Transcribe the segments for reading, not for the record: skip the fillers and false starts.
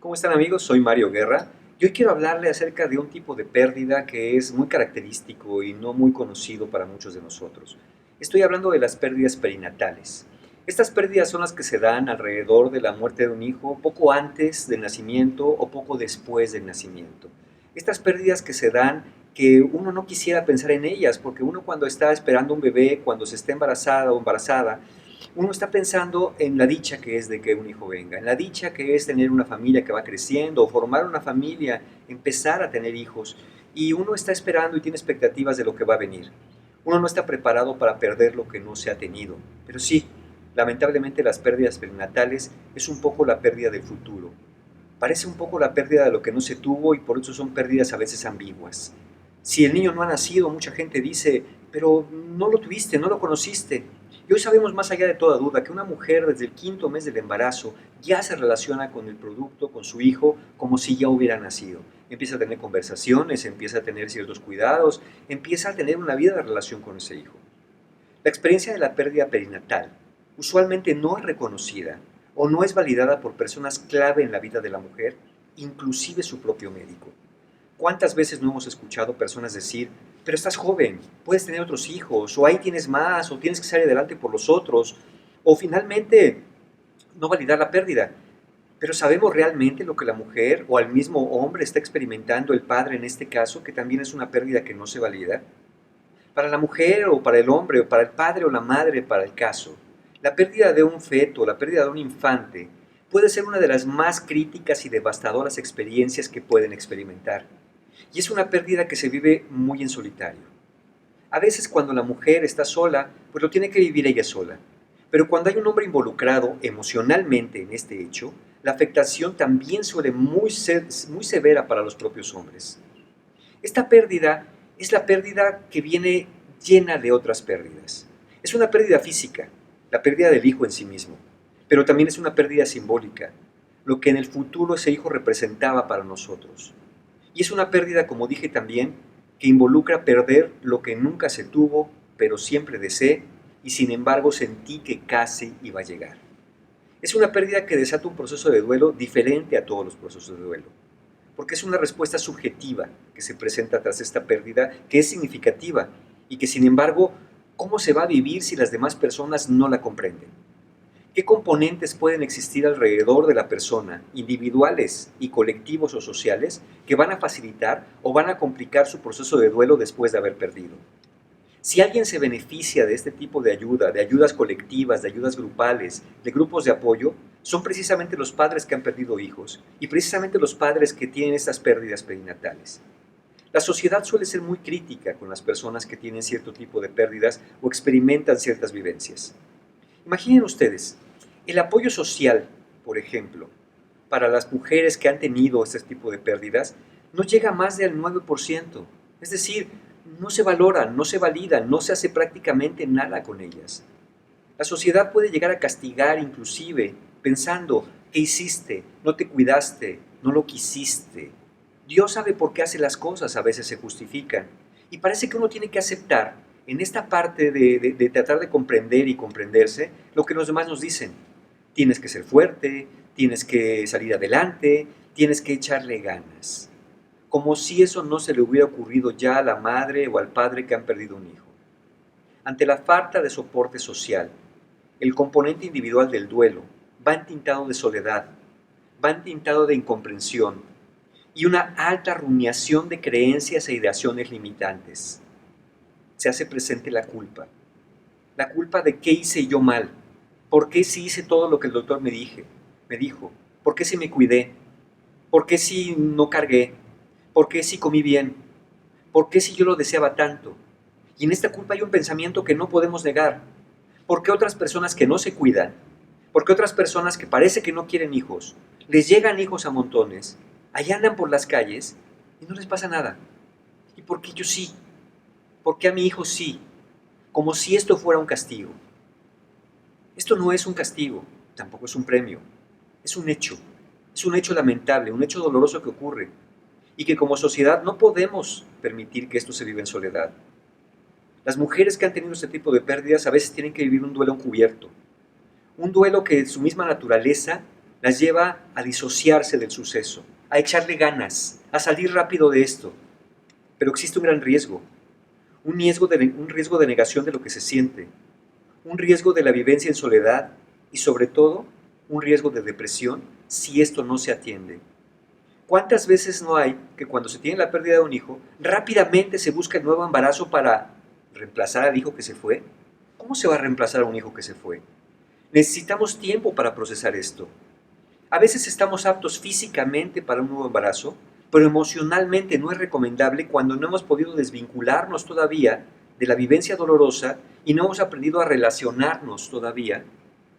¿Cómo están amigos? Soy Mario Guerra y hoy quiero hablarle acerca de un tipo de pérdida que es muy característico y no muy conocido para muchos de nosotros. Estoy hablando de las pérdidas perinatales. Estas pérdidas son las que se dan alrededor de la muerte de un hijo, poco antes del nacimiento o poco después del nacimiento. Estas pérdidas que se dan que uno no quisiera pensar en ellas, porque uno cuando está esperando un bebé, cuando se está embarazada o embarazada, uno está pensando en la dicha que es de que un hijo venga, en la dicha que es tener una familia que va creciendo, o formar una familia, empezar a tener hijos, y uno está esperando y tiene expectativas de lo que va a venir. Uno no está preparado para perder lo que no se ha tenido, pero sí, lamentablemente las pérdidas perinatales es un poco la pérdida del futuro. Parece un poco la pérdida de lo que no se tuvo y por eso son pérdidas a veces ambiguas. Si el niño no ha nacido, mucha gente dice, pero no lo tuviste, no lo conociste. Y hoy sabemos más allá de toda duda que una mujer desde el quinto mes del embarazo ya se relaciona con el producto, con su hijo, como si ya hubiera nacido. Empieza a tener conversaciones, empieza a tener ciertos cuidados, empieza a tener una vida de relación con ese hijo. La experiencia de la pérdida perinatal usualmente no es reconocida o no es validada por personas clave en la vida de la mujer, inclusive su propio médico. ¿Cuántas veces no hemos escuchado personas decir, pero estás joven, puedes tener otros hijos, o ahí tienes más, o tienes que salir adelante por los otros, o finalmente no validar la pérdida? Pero ¿sabemos realmente lo que la mujer o al mismo hombre está experimentando el padre en este caso, que también es una pérdida que no se valida? Para la mujer o para el hombre o para el padre o la madre para el caso, la pérdida de un feto, la pérdida de un infante, puede ser una de las más críticas y devastadoras experiencias que pueden experimentar. Y es una pérdida que se vive muy en solitario. A veces cuando la mujer está sola, pues lo tiene que vivir ella sola. Pero cuando hay un hombre involucrado emocionalmente en este hecho, la afectación también suele ser muy severa para los propios hombres. Esta pérdida es la pérdida que viene llena de otras pérdidas. Es una pérdida física, la pérdida del hijo en sí mismo, pero también es una pérdida simbólica, lo que en el futuro ese hijo representaba para nosotros. Y es una pérdida, como dije también, que involucra perder lo que nunca se tuvo, pero siempre deseé, y sin embargo sentí que casi iba a llegar. Es una pérdida que desata un proceso de duelo diferente a todos los procesos de duelo, porque es una respuesta subjetiva que se presenta tras esta pérdida, que es significativa y que sin embargo, ¿cómo se va a vivir si las demás personas no la comprenden? ¿Qué componentes pueden existir alrededor de la persona, individuales y colectivos o sociales, que van a facilitar o van a complicar su proceso de duelo después de haber perdido? Si alguien se beneficia de este tipo de ayuda, de ayudas colectivas, de ayudas grupales, de grupos de apoyo, son precisamente los padres que han perdido hijos y precisamente los padres que tienen estas pérdidas perinatales. La sociedad suele ser muy crítica con las personas que tienen cierto tipo de pérdidas o experimentan ciertas vivencias. Imaginen ustedes, el apoyo social, por ejemplo, para las mujeres que han tenido este tipo de pérdidas, no llega a más del 9%. Es decir, no se valoran, no se validan, no se hace prácticamente nada con ellas. La sociedad puede llegar a castigar inclusive pensando, ¿qué hiciste? No te cuidaste, no lo quisiste. Dios sabe por qué hace las cosas, a veces se justifican. Y parece que uno tiene que aceptar en esta parte de tratar de comprender y comprenderse lo que los demás nos dicen. Tienes que ser fuerte, tienes que salir adelante, tienes que echarle ganas. Como si eso no se le hubiera ocurrido ya a la madre o al padre que han perdido un hijo. Ante la falta de soporte social, el componente individual del duelo va entintado de soledad, va entintado de incomprensión y una alta rumiación de creencias e ideaciones limitantes. Se hace presente la culpa de qué hice yo mal, por qué si hice todo lo que el doctor me dijo, por qué si me cuidé, por qué si no cargué, por qué si comí bien, por qué si yo lo deseaba tanto. Y en esta culpa hay un pensamiento que no podemos negar. ¿Por qué otras personas que no se cuidan? ¿Por qué otras personas que parece que no quieren hijos, les llegan hijos a montones, allá andan por las calles y no les pasa nada? ¿Y por qué yo sí? ¿Por qué a mi hijo sí? Como si esto fuera un castigo. Esto no es un castigo, tampoco es un premio, es un hecho. Es un hecho lamentable, un hecho doloroso que ocurre y que como sociedad no podemos permitir que esto se viva en soledad. Las mujeres que han tenido este tipo de pérdidas a veces tienen que vivir un duelo encubierto, un duelo que su misma naturaleza las lleva a disociarse del suceso, a echarle ganas, a salir rápido de esto. Pero existe un gran riesgo, un riesgo de negación de lo que se siente, un riesgo de la vivencia en soledad y sobre todo un riesgo de depresión si esto no se atiende. ¿Cuántas veces no hay que cuando se tiene la pérdida de un hijo, rápidamente se busca el nuevo embarazo para reemplazar al hijo que se fue? ¿Cómo se va a reemplazar a un hijo que se fue? Necesitamos tiempo para procesar esto. A veces estamos aptos físicamente para un nuevo embarazo, pero emocionalmente no es recomendable cuando no hemos podido desvincularnos todavía de la vivencia dolorosa y no hemos aprendido a relacionarnos todavía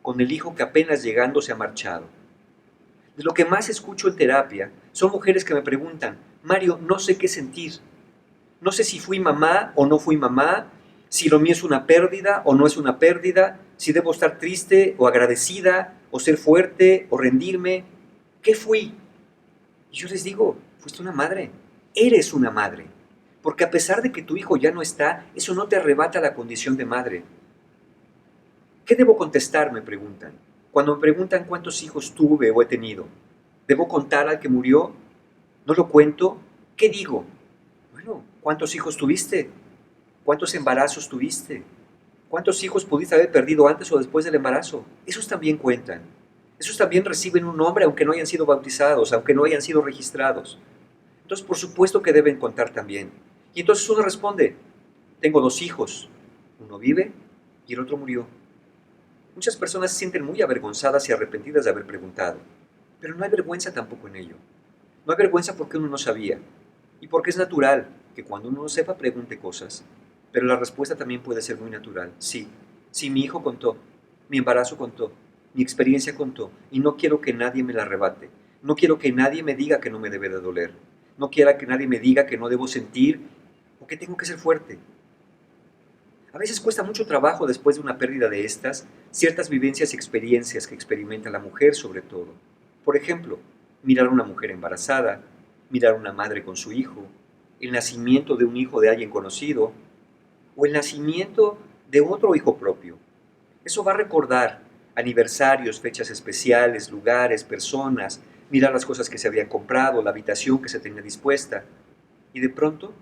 con el hijo que apenas llegando se ha marchado. De lo que más escucho en terapia son mujeres que me preguntan, Mario, no sé qué sentir. No sé si fui mamá o no fui mamá, si lo mío es una pérdida o no es una pérdida, si debo estar triste o agradecida, o ser fuerte o rendirme. ¿Qué fui? Y yo les digo, fuiste una madre, eres una madre. Porque a pesar de que tu hijo ya no está, eso no te arrebata la condición de madre. ¿Qué debo contestar? Me preguntan. Cuando me preguntan cuántos hijos tuve o he tenido, ¿debo contar al que murió? ¿No lo cuento? ¿Qué digo? Bueno, ¿cuántos hijos tuviste? ¿Cuántos embarazos tuviste? ¿Cuántos hijos pudiste haber perdido antes o después del embarazo? Esos también cuentan. Esos también reciben un nombre aunque no hayan sido bautizados, aunque no hayan sido registrados. Entonces, por supuesto que deben contar también. Y entonces uno responde, tengo dos hijos, uno vive y el otro murió. Muchas personas se sienten muy avergonzadas y arrepentidas de haber preguntado, pero no hay vergüenza tampoco en ello. No hay vergüenza porque uno no sabía y porque es natural que cuando uno no sepa pregunte cosas, pero la respuesta también puede ser muy natural. Sí, sí, mi hijo contó, mi embarazo contó, mi experiencia contó y no quiero que nadie me la arrebate. No quiero que nadie me diga que no me debe de doler. No quiero que nadie me diga que no debo sentir o que tengo que ser fuerte. A veces cuesta mucho trabajo después de una pérdida de estas, ciertas vivencias y experiencias que experimenta la mujer sobre todo. Por ejemplo, mirar a una mujer embarazada, mirar a una madre con su hijo, el nacimiento de un hijo de alguien conocido o el nacimiento de otro hijo propio. Eso va a recordar aniversarios, fechas especiales, lugares, personas, mirar las cosas que se habían comprado, la habitación que se tenía dispuesta. Y de pronto,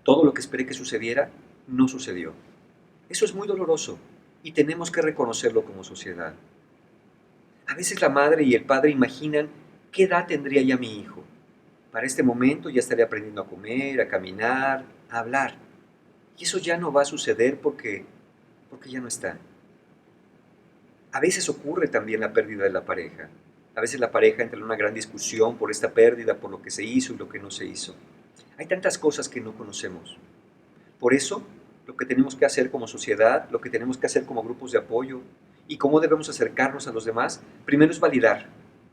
todo lo que esperé que sucediera no sucedió. Eso es muy doloroso y tenemos que reconocerlo como sociedad. A veces la madre y el padre imaginan qué edad tendría ya mi hijo. Para este momento ya estaría aprendiendo a comer, a caminar, a hablar. Y eso ya no va a suceder porque ya no está. A veces ocurre también la pérdida de la pareja. A veces la pareja entra en una gran discusión por esta pérdida, por lo que se hizo y lo que no se hizo. Hay tantas cosas que no conocemos. Por eso, lo que tenemos que hacer como sociedad, lo que tenemos que hacer como grupos de apoyo y cómo debemos acercarnos a los demás, primero es validar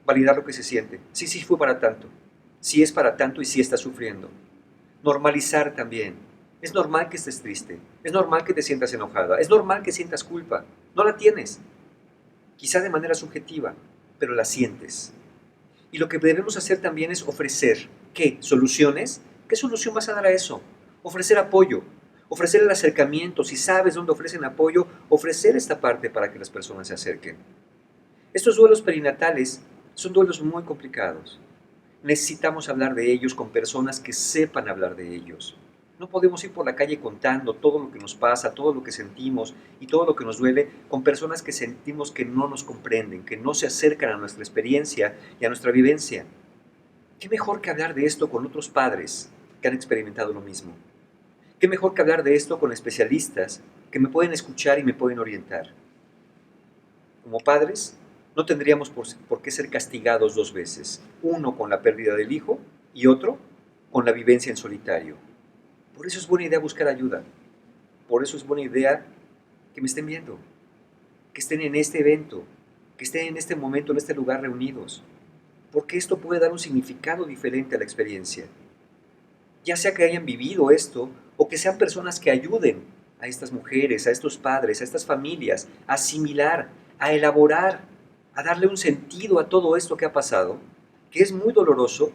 lo que se siente. Sí, sí fue para tanto, sí es para tanto y sí estás sufriendo. Normalizar también. Es normal que estés triste, es normal que te sientas enojada, es normal que sientas culpa. No la tienes, quizá de manera subjetiva, pero la sientes. Y lo que debemos hacer también es ofrecer, ¿qué? ¿Soluciones? ¿Qué solución vas a dar a eso? Ofrecer apoyo, ofrecer el acercamiento, si sabes dónde ofrecen apoyo, ofrecer esta parte para que las personas se acerquen. Estos duelos perinatales son duelos muy complicados. Necesitamos hablar de ellos con personas que sepan hablar de ellos. No podemos ir por la calle contando todo lo que nos pasa, todo lo que sentimos y todo lo que nos duele con personas que sentimos que no nos comprenden, que no se acercan a nuestra experiencia y a nuestra vivencia. ¿Qué mejor que hablar de esto con otros padres que han experimentado lo mismo? ¿Qué mejor que hablar de esto con especialistas que me pueden escuchar y me pueden orientar? Como padres, no tendríamos por qué ser castigados dos veces, uno con la pérdida del hijo y otro con la vivencia en solitario. Por eso es buena idea buscar ayuda, por eso es buena idea que me estén viendo, que estén en este evento, que estén en este momento, en este lugar reunidos, porque esto puede dar un significado diferente a la experiencia. Ya sea que hayan vivido esto o que sean personas que ayuden a estas mujeres, a estos padres, a estas familias a asimilar, a elaborar, a darle un sentido a todo esto que ha pasado, que es muy doloroso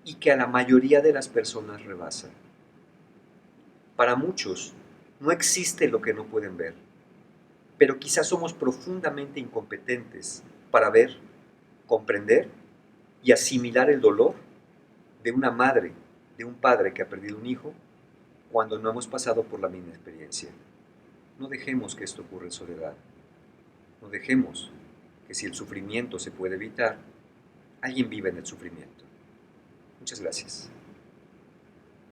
y que a la mayoría de las personas rebasa. Para muchos no existe lo que no pueden ver, pero quizás somos profundamente incompetentes para ver comprender y asimilar el dolor de una madre, de un padre que ha perdido un hijo cuando no hemos pasado por la misma experiencia. No dejemos que esto ocurra en soledad. No dejemos que si el sufrimiento se puede evitar, alguien viva en el sufrimiento. Muchas gracias.